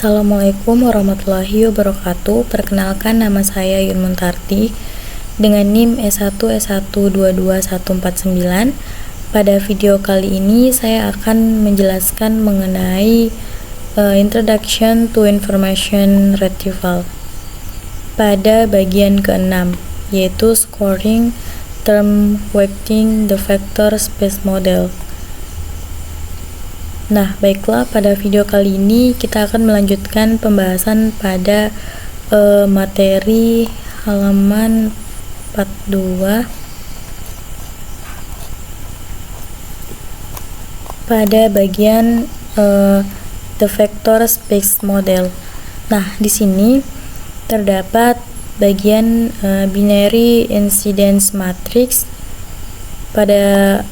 Assalamualaikum warahmatullahi wabarakatuh. Perkenalkan, nama saya Yun Muntarti dengan NIM S1S1224149. Pada video kali ini saya akan menjelaskan mengenai Introduction to Information Retrieval pada bagian ke-6, yaitu Scoring Term Weighting the Vector Space Model. Nah, baiklah, pada video kali ini kita akan melanjutkan pembahasan pada materi halaman 42 pada bagian the vector space model. Nah, di sini terdapat bagian binary incidence matrix. Pada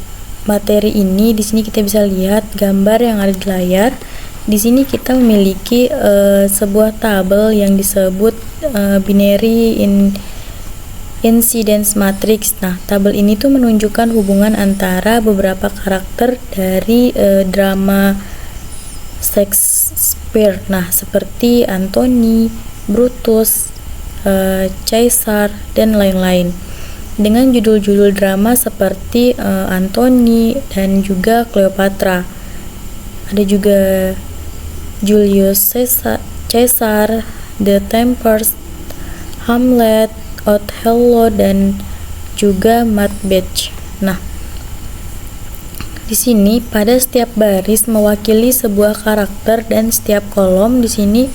materi ini, di sini kita bisa lihat gambar yang ada di layar. Di sini kita memiliki sebuah tabel yang disebut binary incidence matrix. Nah, tabel ini tuh menunjukkan hubungan antara beberapa karakter dari drama Shakespeare. Nah, seperti Antony, Brutus, Caesar, dan lain-lain, dengan judul-judul drama seperti Antony dan juga Cleopatra. Ada juga Julius Caesar, The Tempest, Hamlet, Othello, dan juga Macbeth. Nah, di sini pada setiap baris mewakili sebuah karakter dan setiap kolom di sini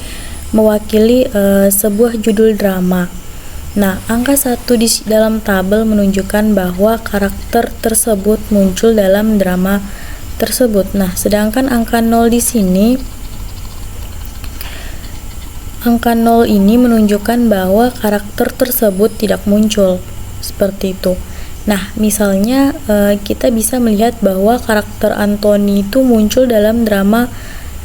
mewakili sebuah judul drama. Nah, angka 1 di dalam tabel menunjukkan bahwa karakter tersebut muncul dalam drama tersebut. Nah, sedangkan angka 0 di sini, angka 0 ini menunjukkan bahwa karakter tersebut tidak muncul. Seperti itu. Nah, misalnya kita bisa melihat bahwa karakter Antony itu muncul dalam drama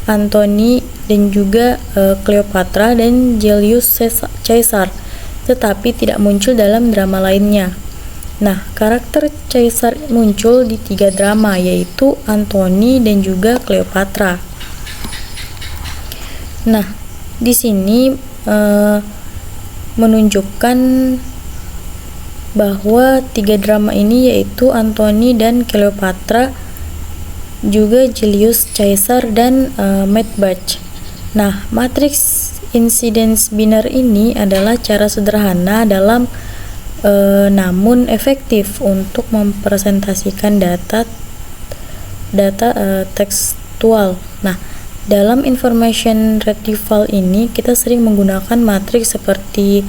Antony dan juga Cleopatra dan Julius Caesar, tetapi tidak muncul dalam drama lainnya. Nah, karakter Caesar muncul di 3 drama, yaitu Antony dan juga Cleopatra. Nah, di sini menunjukkan bahwa 3 drama ini yaitu Antony dan Cleopatra, juga Julius Caesar dan Macbeth. Nah, matriks incidence binary ini adalah cara sederhana dalam namun efektif untuk mempresentasikan data tekstual. Nah, dalam information retrieval ini kita sering menggunakan matriks seperti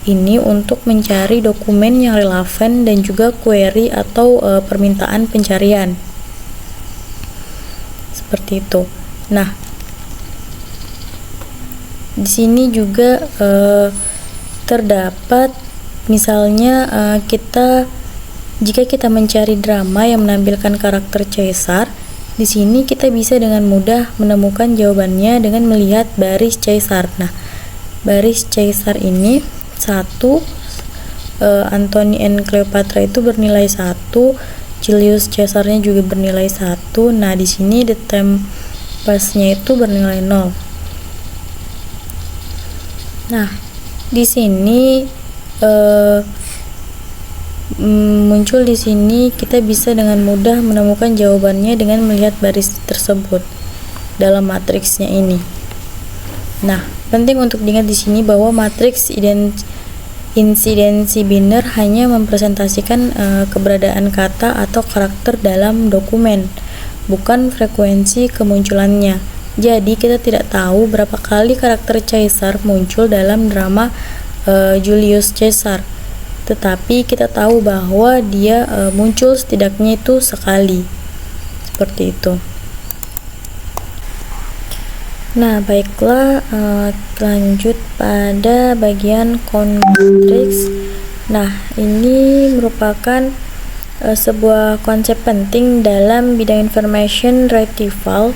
ini untuk mencari dokumen yang relevan dan juga query atau permintaan pencarian. Seperti itu. Nah, di sini juga terdapat misalnya jika kita mencari drama yang menampilkan karakter Caesar, di sini kita bisa dengan mudah menemukan jawabannya dengan melihat baris Caesar. Nah, baris Caesar ini 1, Antony and Cleopatra itu bernilai 1, Julius Caesarnya juga bernilai 1. Nah, di sini The Tempest-nya itu bernilai 0. Nah, di sini muncul di sini kita bisa dengan mudah menemukan jawabannya dengan melihat baris tersebut dalam matriksnya ini. Nah, penting untuk diingat di sini bahwa matriks insidensi biner hanya mempresentasikan keberadaan kata atau karakter dalam dokumen, bukan frekuensi kemunculannya. Jadi kita tidak tahu berapa kali karakter Caesar muncul dalam drama Julius Caesar, tetapi kita tahu bahwa dia muncul setidaknya itu sekali. Seperti itu. Nah, baiklah, lanjut pada bagian matrix. Nah, ini merupakan sebuah konsep penting dalam bidang information retrieval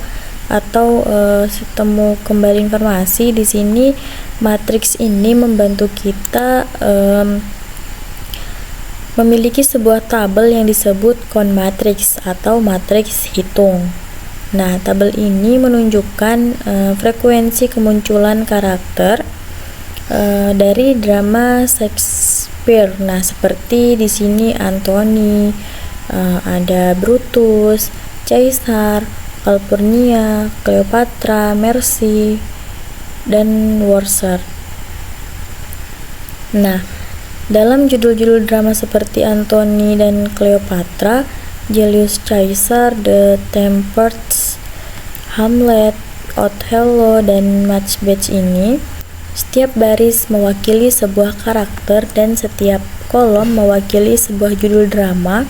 atau sistem kembali informasi. Di sini matriks ini membantu kita memiliki sebuah tabel yang disebut count matrix atau matriks hitung. Nah, tabel ini menunjukkan frekuensi kemunculan karakter dari drama Shakespeare. Nah, seperti di sini Antony, ada Brutus, Caesar, Calpurnia, Cleopatra, Mercy, dan Warsaw. Nah, dalam judul-judul drama seperti Antony dan Cleopatra, Julius Caesar, The Tempest, Hamlet, Othello, dan Macbeth ini, setiap baris mewakili sebuah karakter dan setiap kolom mewakili sebuah judul drama.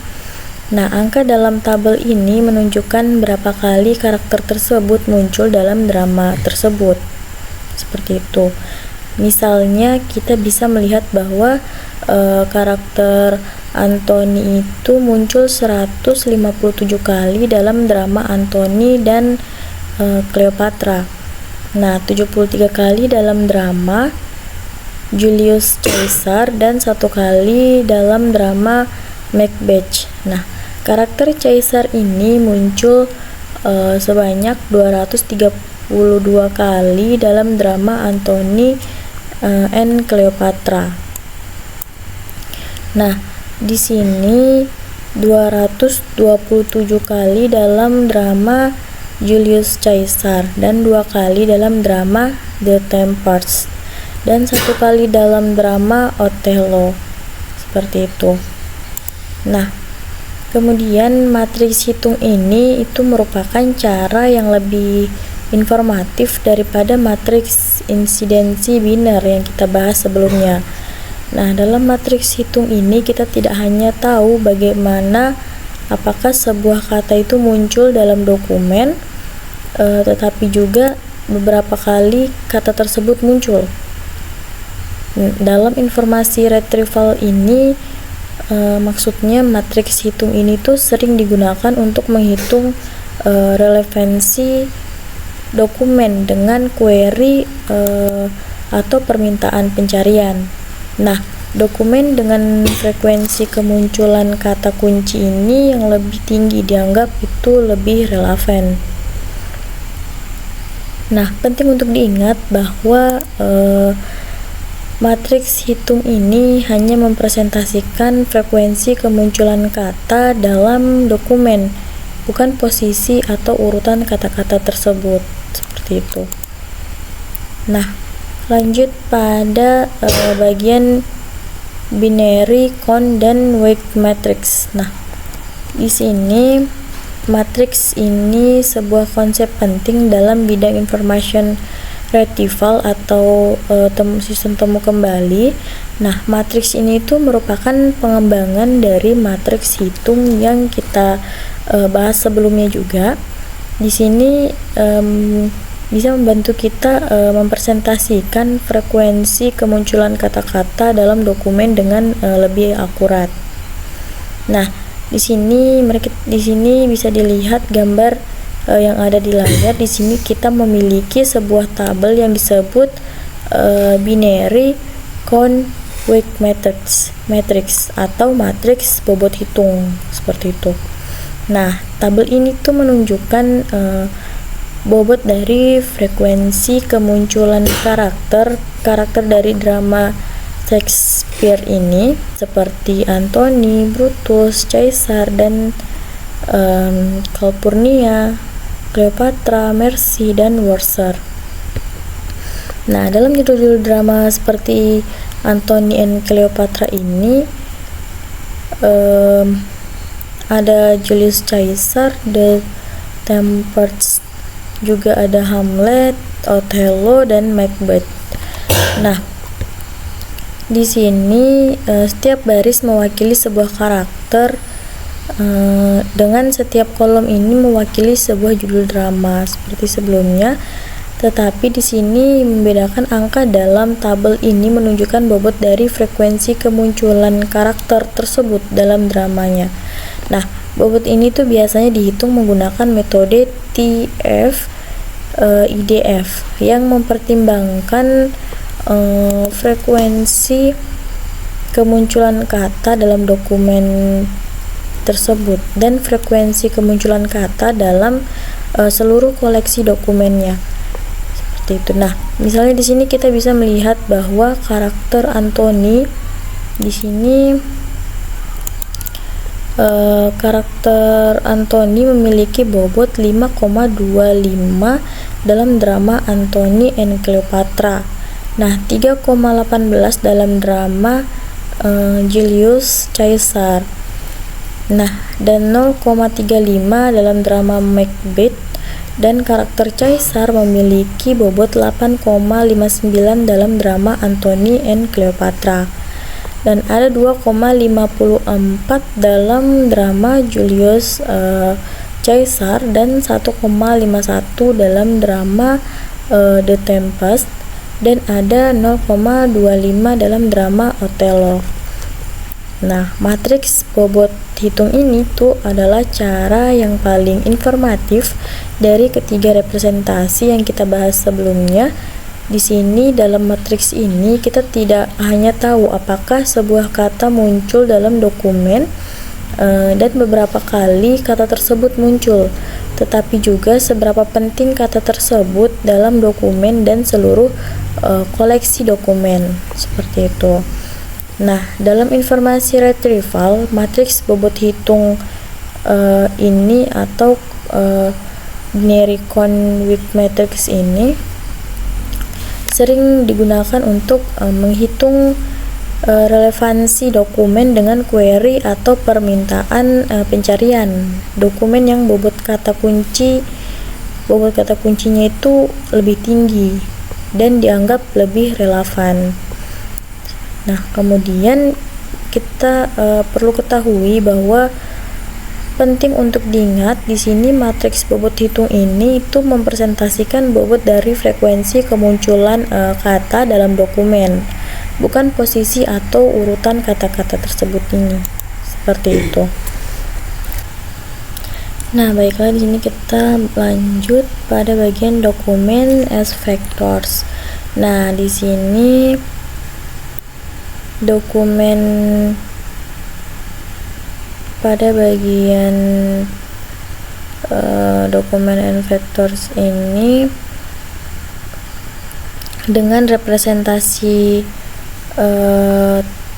Nah, angka dalam tabel ini menunjukkan berapa kali karakter tersebut muncul dalam drama tersebut. Seperti itu. Misalnya kita bisa melihat bahwa karakter Antony itu muncul 157 kali dalam drama Antony dan Cleopatra. Nah, 73 kali dalam drama Julius Caesar dan 1 kali dalam drama Macbeth. Nah, karakter Caesar ini muncul sebanyak 232 kali dalam drama Antony and Cleopatra. Nah, di sini 227 kali dalam drama Julius Caesar dan 2 kali dalam drama The Tempest dan 1 kali dalam drama Othello. Seperti itu. Nah, kemudian matriks hitung ini itu merupakan cara yang lebih informatif daripada matriks insidensi biner yang kita bahas sebelumnya. Nah, dalam matriks hitung ini kita tidak hanya tahu bagaimana apakah sebuah kata itu muncul dalam dokumen, tetapi juga beberapa kali kata tersebut muncul. Dalam informasi retrieval ini, maksudnya matriks hitung ini tuh sering digunakan untuk menghitung relevansi dokumen dengan query atau permintaan pencarian. Nah, dokumen dengan frekuensi kemunculan kata kunci ini yang lebih tinggi dianggap itu lebih relevan. Nah, penting untuk diingat bahwa matriks hitung ini hanya mempresentasikan frekuensi kemunculan kata dalam dokumen, bukan posisi atau urutan kata-kata tersebut. Seperti itu. Nah, lanjut pada bagian binary, count, dan weight matrix. Nah, di sini matriks ini sebuah konsep penting dalam bidang information retrieval atau sistem temu kembali. Nah, matriks ini itu merupakan pengembangan dari matriks hitung yang kita bahas sebelumnya juga. Di sini bisa membantu kita mempresentasikan frekuensi kemunculan kata-kata dalam dokumen dengan lebih akurat. Nah, di sini bisa dilihat gambar yang ada di layar. Di sini kita memiliki sebuah tabel yang disebut binary count weight matrix atau matriks bobot hitung, seperti itu. Nah, tabel ini tuh menunjukkan bobot dari frekuensi kemunculan karakter dari drama Shakespeare ini, seperti Antony, Brutus, Caesar, dan Calpurnia, Cleopatra, Mercy, dan Warsaw. Nah, dalam judul-judul drama seperti Antony and Cleopatra ini ada Julius Caesar, The Tempest, juga ada Hamlet, Othello, dan Macbeth. Nah, di sini setiap baris mewakili sebuah karakter dengan setiap kolom ini mewakili sebuah judul drama seperti sebelumnya. Tetapi di sini membedakan angka dalam tabel ini menunjukkan bobot dari frekuensi kemunculan karakter tersebut dalam dramanya. Nah, bobot ini tuh biasanya dihitung menggunakan metode TF IDF yang mempertimbangkan frekuensi kemunculan kata dalam dokumen tersebut dan frekuensi kemunculan kata dalam seluruh koleksi dokumennya. Seperti itu. Nah, misalnya di sini kita bisa melihat bahwa karakter Anthony di sini karakter Anthony memiliki bobot 5,25 dalam drama Antony and Cleopatra. Nah, 3,18 dalam drama Julius Caesar. Nah, dan 0,35 dalam drama Macbeth, dan karakter Caesar memiliki bobot 8,59 dalam drama Antony and Cleopatra. Dan ada 2,54 dalam drama Julius Caesar dan 1,51 dalam drama The Tempest, dan ada 0,25 dalam drama Othello. Nah, matriks bobot hitung ini tuh adalah cara yang paling informatif dari ketiga representasi yang kita bahas sebelumnya. Di sini dalam matriks ini kita tidak hanya tahu apakah sebuah kata muncul dalam dokumen dan beberapa kali kata tersebut muncul, tetapi juga seberapa penting kata tersebut dalam dokumen dan seluruh koleksi dokumen, seperti itu. Nah, dalam informasi retrieval, matriks bobot hitung ini atau binary convict matrix ini sering digunakan untuk menghitung relevansi dokumen dengan query atau permintaan pencarian dokumen yang bobot kata kuncinya itu lebih tinggi dan dianggap lebih relevan. Nah, kemudian kita perlu ketahui bahwa penting untuk diingat di sini matriks bobot hitung ini itu mempresentasikan bobot dari frekuensi kemunculan kata dalam dokumen, bukan posisi atau urutan kata-kata tersebut ini. Seperti itu. Nah, baiklah, di sini kita lanjut pada bagian dokumen as vectors. Nah, di sini pada bagian dokumen and vectors ini dengan representasi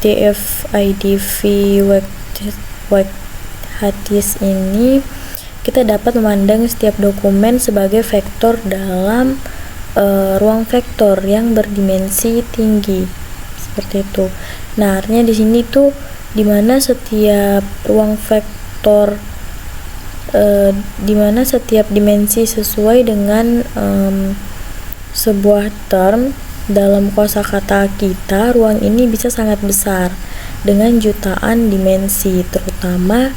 TF-IDV Whiteheadis ini kita dapat memandang setiap dokumen sebagai vektor dalam ruang vektor yang berdimensi tinggi, seperti itu. Nah, artinya di sini tuh dimana setiap ruang vektor dimana setiap dimensi sesuai dengan sebuah term dalam kosakata kita, ruang ini bisa sangat besar dengan jutaan dimensi, terutama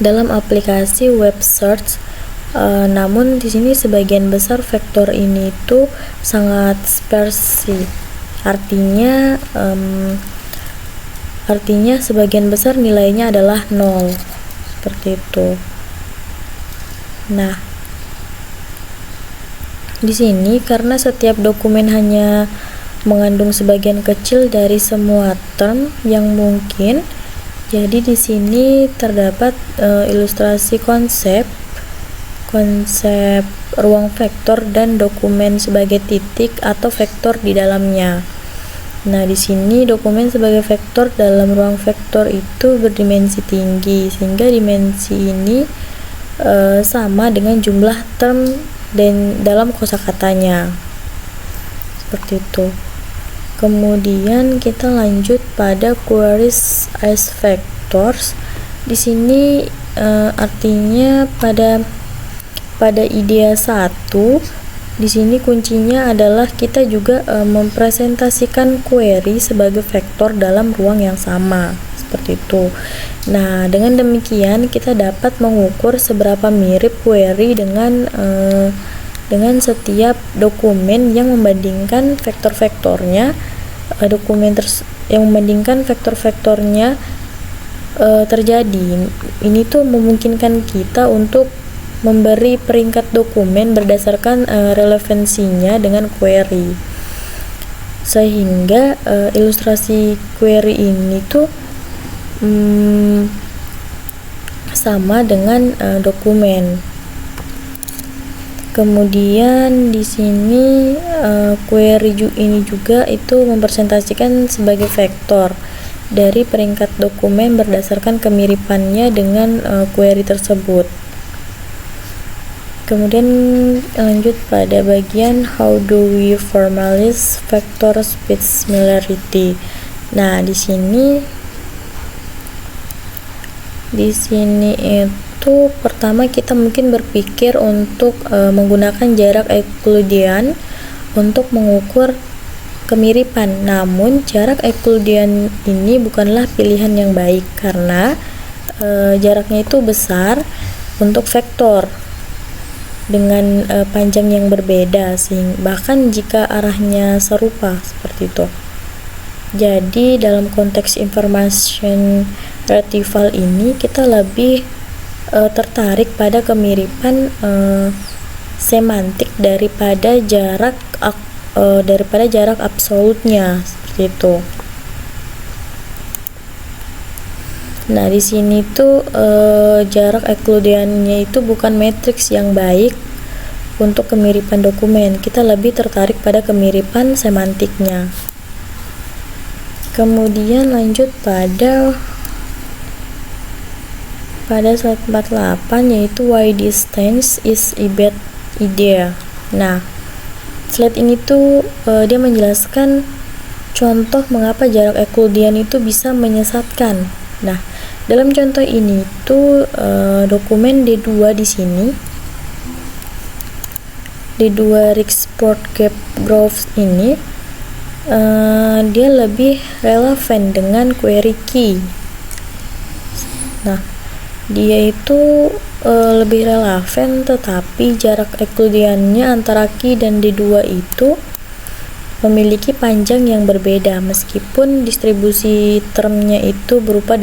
dalam aplikasi web search. Namun di sini sebagian besar vektor ini itu sangat sparse, artinya sebagian besar nilainya adalah 0, seperti itu. Nah, di sini karena setiap dokumen hanya mengandung sebagian kecil dari semua term yang mungkin, jadi di sini terdapat ilustrasi konsep ruang vektor dan dokumen sebagai titik atau vektor di dalamnya. Nah, di sini dokumen sebagai vektor dalam ruang vektor itu berdimensi tinggi, sehingga dimensi ini sama dengan jumlah term dan dalam kosakatanya, seperti itu. Kemudian kita lanjut pada queries as vectors. Di sini artinya pada idea 1, di sini kuncinya adalah kita juga mempresentasikan query sebagai vektor dalam ruang yang sama, seperti itu. Nah, dengan demikian kita dapat mengukur seberapa mirip query dengan setiap dokumen yang membandingkan vektor-vektornya terjadi. Ini tuh memungkinkan kita untuk memberi peringkat dokumen berdasarkan relevansinya dengan query, sehingga ilustrasi query ini tuh sama dengan dokumen. Kemudian di sini query ini juga itu mempresentasikan sebagai vektor dari peringkat dokumen berdasarkan kemiripannya dengan query tersebut. Kemudian lanjut pada bagian how do we formalize vector speech similarity. Nah, di sini itu pertama kita mungkin berpikir untuk menggunakan jarak Euclidean untuk mengukur kemiripan. Namun jarak Euclidean ini bukanlah pilihan yang baik karena jaraknya itu besar untuk vektor dengan panjang yang berbeda, bahkan jika arahnya serupa seperti itu. Jadi dalam konteks information retrieval ini kita lebih tertarik pada kemiripan semantik daripada jarak absolutnya seperti itu. Nah, di sini tuh jarak Euclideannya itu bukan matriks yang baik untuk kemiripan dokumen. Kita lebih tertarik pada kemiripan semantiknya. Kemudian lanjut pada slide 48, yaitu why distance is a bad idea. Nah, slide ini tuh dia menjelaskan contoh mengapa jarak Euclidean itu bisa menyesatkan. Nah, dalam contoh ini tuh dokumen D2 di sini, D2 Rexport Gap Graph ini dia lebih relevan dengan query key. Nah, dia itu lebih relevan, tetapi jarak Euclideannya antara key dan D2 itu memiliki panjang yang berbeda meskipun distribusi termnya itu berupa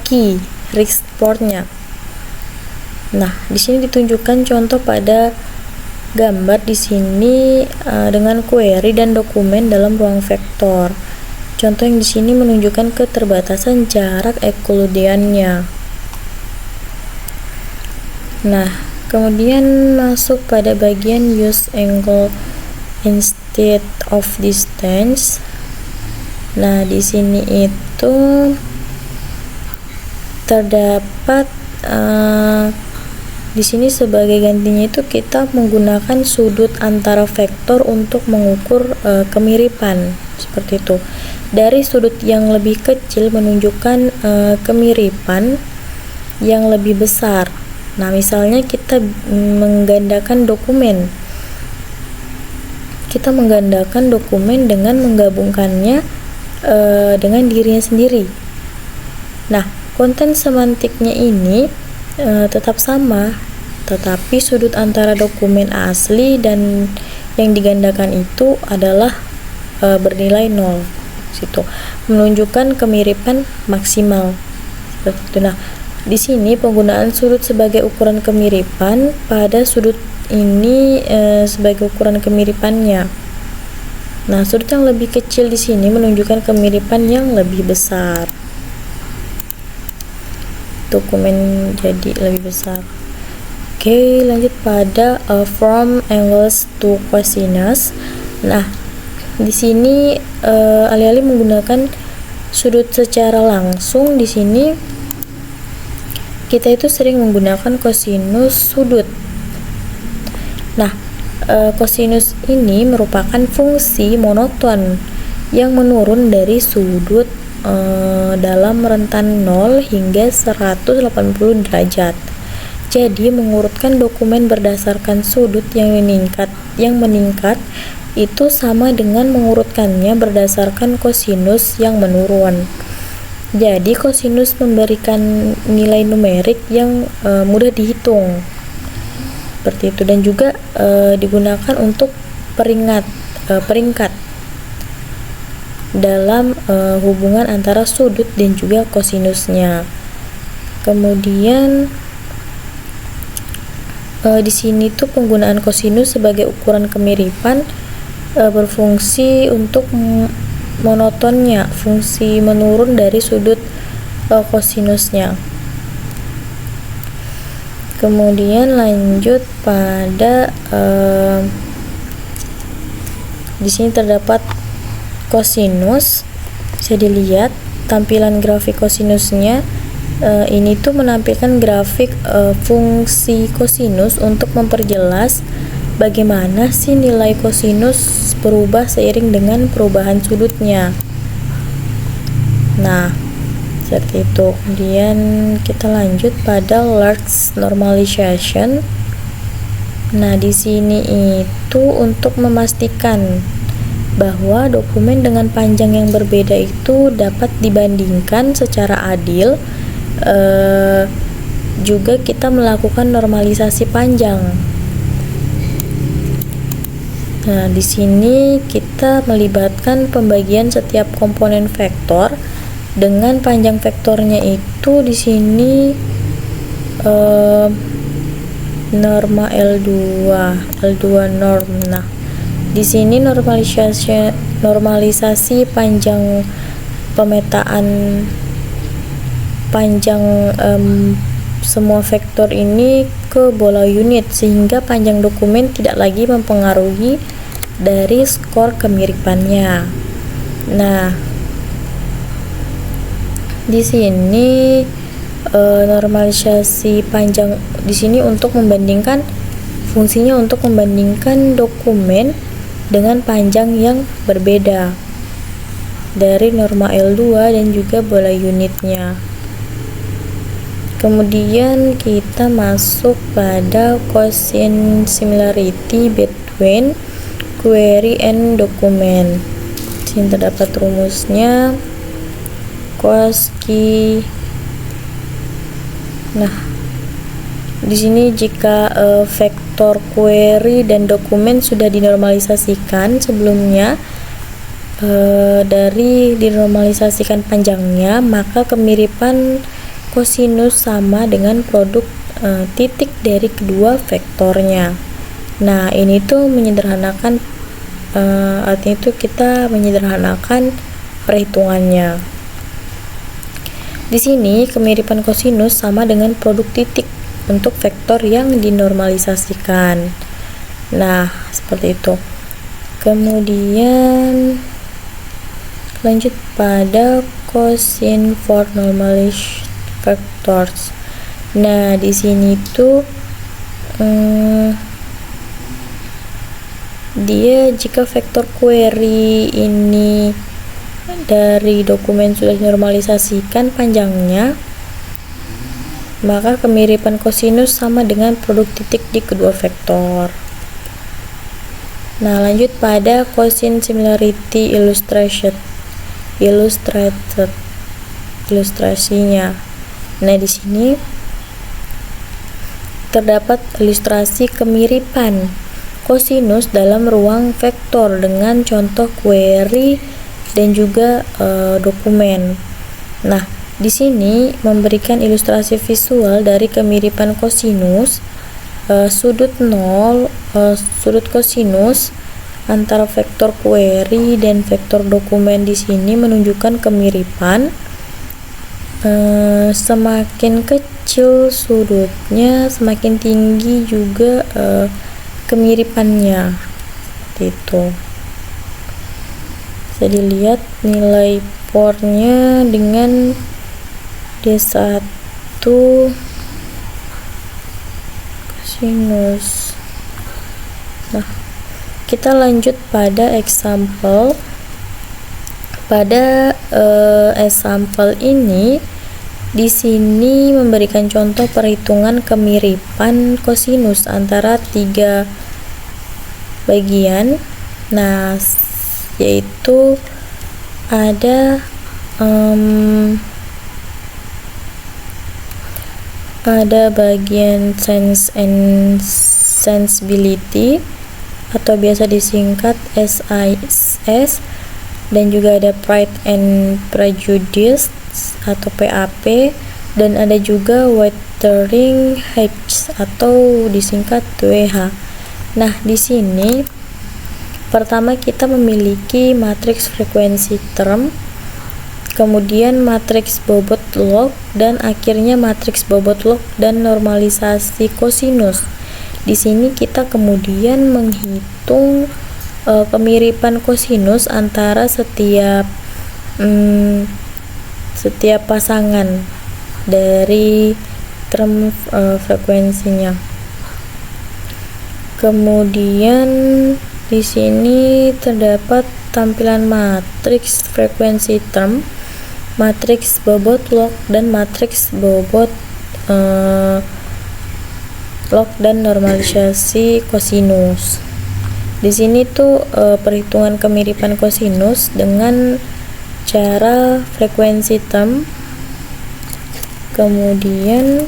key Rexportnya. Nah, di sini ditunjukkan contoh pada gambar di sini dengan query dan dokumen dalam ruang vektor. Contoh yang di sini menunjukkan keterbatasan jarak Euclideannya. Nah, kemudian masuk pada bagian use angle instead of distance. Nah, di sini itu terdapat di sini sebagai gantinya itu kita menggunakan sudut antara vektor untuk mengukur kemiripan seperti itu. Dari sudut yang lebih kecil menunjukkan kemiripan yang lebih besar. Nah, misalnya kita menggandakan dokumen. Kita menggandakan dokumen dengan menggabungkannya dengan dirinya sendiri. Nah, konten semantiknya ini tetap sama, tetapi sudut antara dokumen asli dan yang digandakan itu adalah bernilai 0. Situ menunjukkan kemiripan maksimal. Seperti itu. Nah, di sini penggunaan sudut sebagai ukuran kemiripan pada sudut ini sebagai ukuran kemiripannya. Nah, sudut yang lebih kecil di sini menunjukkan kemiripan yang lebih besar. Dokumen jadi lebih besar. Oke, lanjut pada from angles to cosinus. Nah, di sini alih-alih menggunakan sudut secara langsung, di sini kita itu sering menggunakan kosinus sudut. Nah, kosinus ini merupakan fungsi monoton yang menurun dari sudut dalam rentan 0 hingga 180 derajat. Jadi mengurutkan dokumen berdasarkan sudut yang meningkat itu sama dengan mengurutkannya berdasarkan kosinus yang menurun. Jadi kosinus memberikan nilai numerik yang mudah dihitung. Seperti itu, dan juga digunakan untuk peringkat dalam hubungan antara sudut dan juga kosinusnya. Kemudian di sini tuh penggunaan kosinus sebagai ukuran kemiripan berfungsi untuk monotonnya fungsi menurun dari sudut kosinusnya. Kemudian lanjut pada di sini terdapat kosinus. Bisa dilihat tampilan grafik kosinusnya. Ini tuh menampilkan grafik fungsi kosinus untuk memperjelas bagaimana sih nilai kosinus berubah seiring dengan perubahan sudutnya. Nah, seperti itu. Kemudian kita lanjut pada large normalization. Nah, di sini itu untuk memastikan bahwa dokumen dengan panjang yang berbeda itu dapat dibandingkan secara adil. Juga kita melakukan normalisasi panjang. Nah, di sini kita melibatkan pembagian setiap komponen vektor dengan panjang vektornya itu di sini norma L2 norm. Nah, di sini normalisasi panjang pemetaan panjang semua vektor ini ke bola unit, sehingga panjang dokumen tidak lagi mempengaruhi dari skor kemiripannya. Nah, di sini normalisasi panjang di sini untuk membandingkan, fungsinya untuk membandingkan dokumen dengan panjang yang berbeda dari norma L2 dan juga bola unitnya. Kemudian kita masuk pada quotient similarity between query and document. Di sini terdapat rumusnya Cauchy. Nah, di sini jika vektor query dan dokumen sudah dinormalisasikan sebelumnya dari dinormalisasikan panjangnya, maka kemiripan kosinus sama dengan produk titik dari kedua vektornya. Nah, ini tuh menyederhanakan, artinya itu kita menyederhanakan perhitungannya. Di sini kemiripan kosinus sama dengan produk titik untuk vektor yang dinormalisasikan. Nah, seperti itu. Kemudian lanjut pada quotient for normalized vectors. Nah, di sini tuh dia jika vektor query ini dari dokumen sudah dinormalisasikan panjangnya, maka kemiripan kosinus sama dengan produk titik di kedua vektor. Nah, lanjut pada quotient similarity ilustrasinya. Nah, di sini terdapat ilustrasi kemiripan kosinus dalam ruang vektor dengan contoh query dan juga dokumen. Nah, di sini memberikan ilustrasi visual dari kemiripan kosinus sudut kosinus antara vektor query dan vektor dokumen. Di sini menunjukkan kemiripan. Semakin kecil sudutnya, semakin tinggi juga kemiripannya. Seperti itu. Bisa dilihat nilai pornya dengan D1 kosinus. Nah, kita lanjut pada example. Pada example ini di sini memberikan contoh perhitungan kemiripan kosinus antara tiga bagian. Nah, yaitu ada bagian sense and sensibility atau biasa disingkat SIS, dan juga ada Pride and Prejudice atau PAP, dan ada juga Wuthering Heights atau disingkat WH. Nah, di sini pertama kita memiliki matriks frekuensi term. kemudian matriks bobot log, dan akhirnya matriks bobot log dan normalisasi kosinus. Di sini kita kemudian menghitung kemiripan kosinus antara setiap pasangan dari term frekuensinya. Kemudian di sini terdapat tampilan matriks frekuensi term, matriks bobot log, dan matriks bobot log dan normalisasi kosinus. Di sini tuh perhitungan kemiripan kosinus dengan cara frekuensi term, kemudian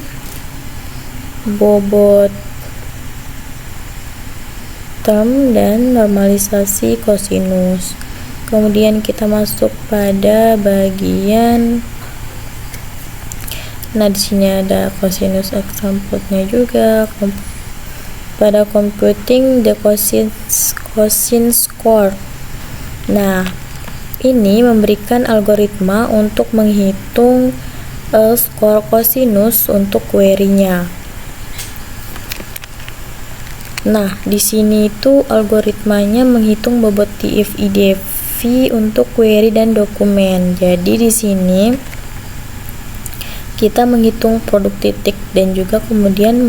bobot term dan normalisasi kosinus. Kemudian kita masuk pada bagian, nah di sini ada kosinus example-nya juga. Pada computing the cosine score. Nah, ini memberikan algoritma untuk menghitung skor kosinus untuk query-nya. Nah, di sini itu algoritmanya menghitung bobot TF-IDF untuk query dan dokumen. Jadi di sini kita menghitung produk titik dan juga kemudian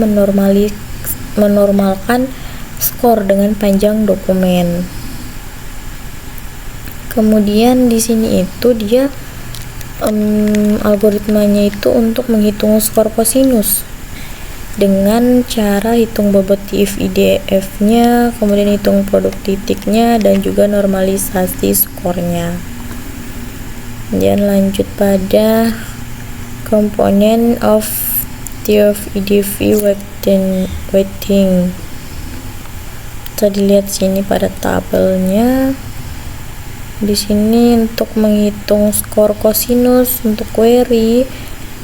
menormalkan skor dengan panjang dokumen. Kemudian di sini itu dia algoritmanya itu untuk menghitung skor kosinus dengan cara hitung bobot TF-IDF-nya, kemudian hitung produk titiknya, dan juga normalisasi skornya. Kemudian lanjut pada komponen of TF-IDF weighting. Kita dilihat sini pada tabelnya. Di sini untuk menghitung skor kosinus untuk query.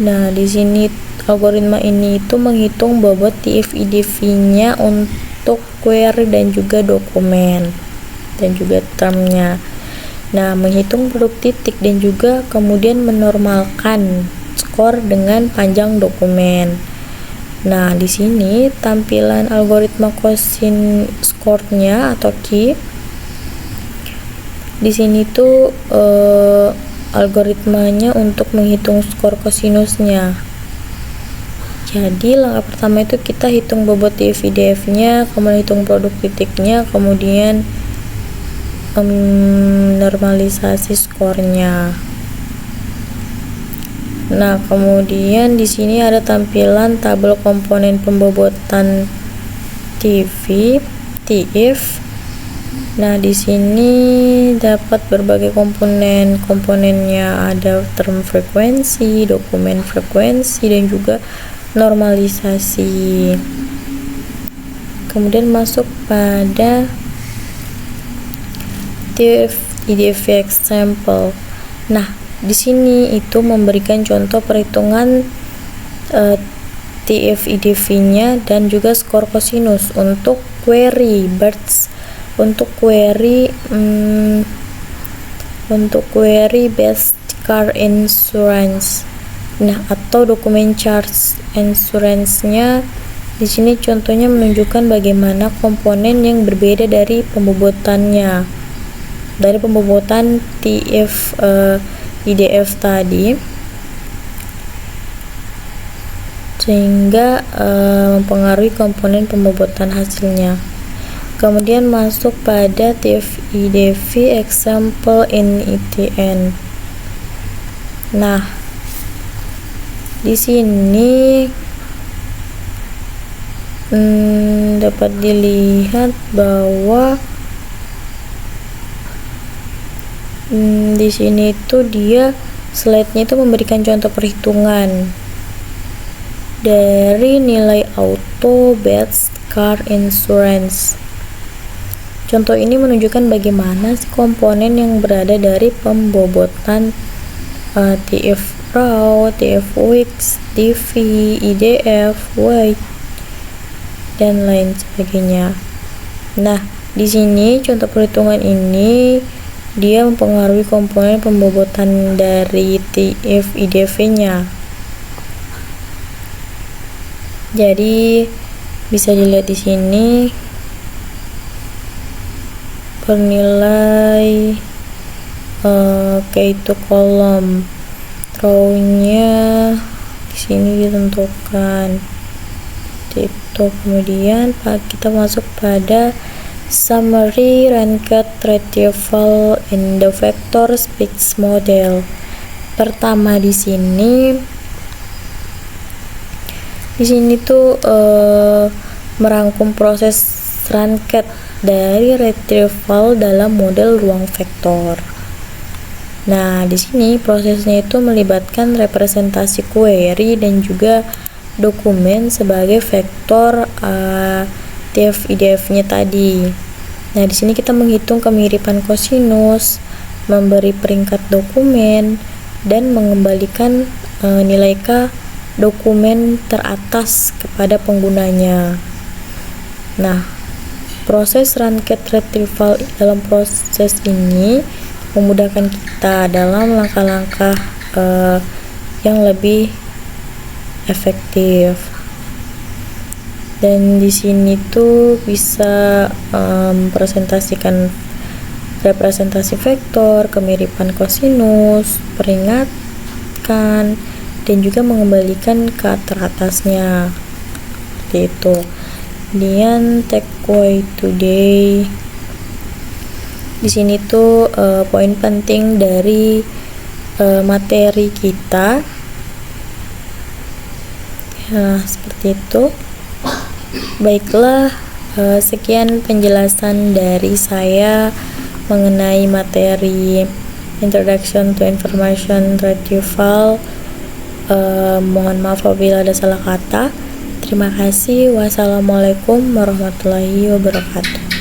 Nah, di sini algoritma ini itu menghitung bobot TF-IDF-nya untuk query dan juga dokumen dan juga termnya. Nah, menghitung produk titik dan juga kemudian menormalkan skor dengan panjang dokumen. Nah, di sini tampilan algoritma cosine score-nya atau key. Di sini tuh algoritmanya untuk menghitung skor kosinusnya. Jadi langkah pertama itu kita hitung bobot TF-IDF-nya, kemudian hitung produk titiknya, kemudian normalisasi skornya. Nah, kemudian di sini ada tampilan tabel komponen pembobotan TF. Nah, di sini dapat berbagai komponennya, ada term frekuensi, dokumen frekuensi, dan juga normalisasi. Kemudian masuk pada TF-IDF example. Nah, di sini itu memberikan contoh perhitungan TF-IDF-nya dan juga skor kosinus untuk query best car insurance. Nah, atau dokumen charge insurance-nya. Di sini contohnya menunjukkan bagaimana komponen yang berbeda dari pembobotannya. Dari pembobotan TF-IDF tadi, sehingga mempengaruhi komponen pembobotan hasilnya. Kemudian masuk pada TF-IDF example in ETN. Nah, di sini dapat dilihat bahwa di sini itu dia slide-nya itu memberikan contoh perhitungan dari nilai auto best car insurance. Contoh ini menunjukkan bagaimana komponen yang berada dari pembobotan TF raw, TF wix, TV, IDF, weight, dan lain sebagainya. Nah, di sini contoh perhitungan ini dia mempengaruhi komponen pembobotan dari TF-IDV-nya. Jadi bisa dilihat di sini bernilai K2 kolom, row-nya di sini ditentukan itu. Kemudian kita masuk pada summary ranked retrieval in the vector space model. Pertama di sini tuh merangkum proses ranked dari retrieval dalam model ruang vektor. Nah, di sini prosesnya itu melibatkan representasi query dan juga dokumen sebagai vektor TF-IDF-nya tadi. Nah, di sini kita menghitung kemiripan kosinus, memberi peringkat dokumen, dan mengembalikan nilai K dokumen teratas kepada penggunanya. Nah, proses ranked retrieval dalam proses ini memudahkan kita dalam langkah-langkah yang lebih efektif. Dan di sini tuh bisa presentasikan representasi vektor, kemiripan kosinus, peringatkan, dan juga mengembalikan ke teratasnya. Seperti itu. Kemudian takeaway today. Di sini tuh poin penting dari materi kita. Ya, seperti itu. Baiklah, sekian penjelasan dari saya mengenai materi Introduction to Information Retrieval. Mohon maaf apabila ada salah kata. Terima kasih. Wassalamualaikum warahmatullahi wabarakatuh.